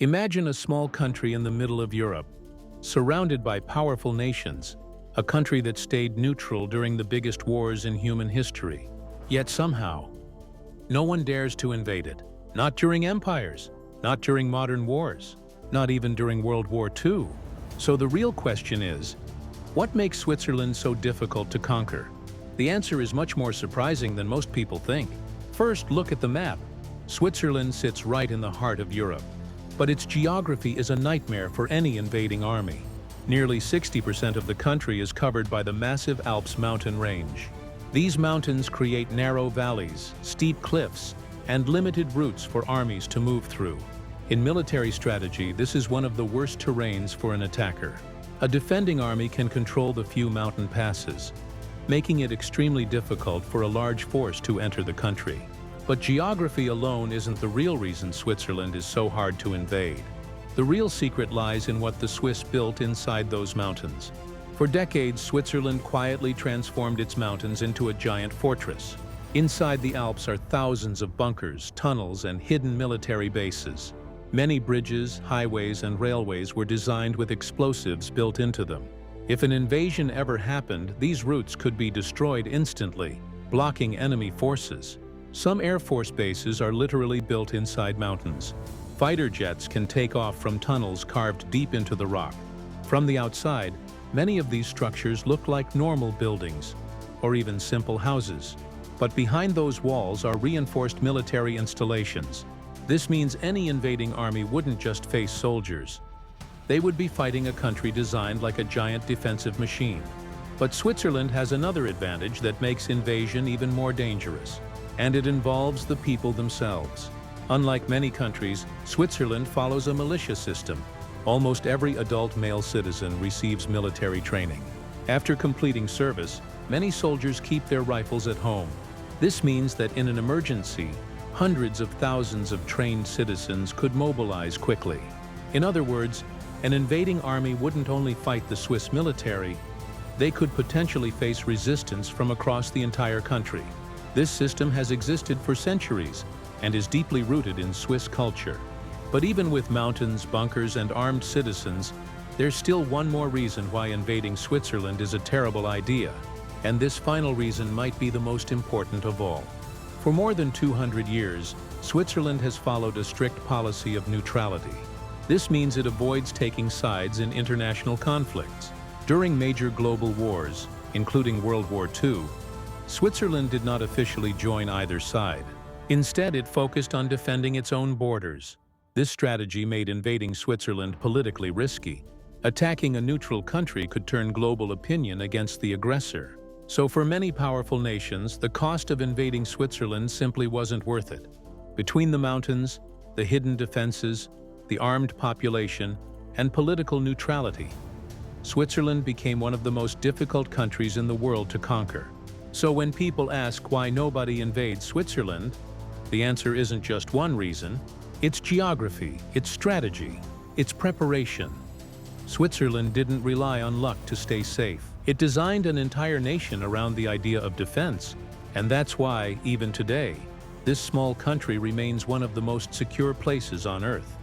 Imagine a small country in the middle of Europe, surrounded by powerful nations, a country that stayed neutral during the biggest wars in human history. Yet somehow, no one dares to invade it. Not during empires, not during modern wars, not even during World War II. So the real question is, what makes Switzerland so difficult to conquer? The answer is much more surprising than most people think. First, look at the map. Switzerland sits right in the heart of Europe. But its geography is a nightmare for any invading army. Nearly 60% of the country is covered by the massive Alps mountain range. These mountains create narrow valleys, steep cliffs, and limited routes for armies to move through. In military strategy, this is one of the worst terrains for an attacker. A defending army can control the few mountain passes, making it extremely difficult for a large force to enter the country. But geography alone isn't the real reason Switzerland is so hard to invade. The real secret lies in what the Swiss built inside those mountains. For decades, Switzerland quietly transformed its mountains into a giant fortress. Inside the Alps are thousands of bunkers, tunnels, and hidden military bases. Many bridges, highways, and railways were designed with explosives built into them. If an invasion ever happened, these routes could be destroyed instantly, blocking enemy forces. Some Air Force bases are literally built inside mountains. Fighter jets can take off from tunnels carved deep into the rock. From the outside, many of these structures look like normal buildings, or even simple houses. But behind those walls are reinforced military installations. This means any invading army wouldn't just face soldiers. They would be fighting a country designed like a giant defensive machine. But Switzerland has another advantage that makes invasion even more dangerous. And it involves the people themselves. Unlike many countries, Switzerland follows a militia system. Almost every adult male citizen receives military training. After completing service, many soldiers keep their rifles at home. This means that in an emergency, hundreds of thousands of trained citizens could mobilize quickly. In other words, an invading army wouldn't only fight the Swiss military, they could potentially face resistance from across the entire country. This system has existed for centuries and is deeply rooted in Swiss culture. But even with mountains, bunkers, and armed citizens, there's still one more reason why invading Switzerland is a terrible idea. And this final reason might be the most important of all. For more than 200 years, Switzerland has followed a strict policy of neutrality. This means it avoids taking sides in international conflicts. During major global wars, including World War II, Switzerland did not officially join either side. Instead, it focused on defending its own borders. This strategy made invading Switzerland politically risky. Attacking a neutral country could turn global opinion against the aggressor. So for many powerful nations, the cost of invading Switzerland simply wasn't worth it. Between the mountains, the hidden defenses, the armed population, and political neutrality, Switzerland became one of the most difficult countries in the world to conquer. So when people ask why nobody invades Switzerland, the answer isn't just one reason. It's geography, it's strategy, it's preparation. Switzerland didn't rely on luck to stay safe. It designed an entire nation around the idea of defense, and that's why, even today, this small country remains one of the most secure places on Earth.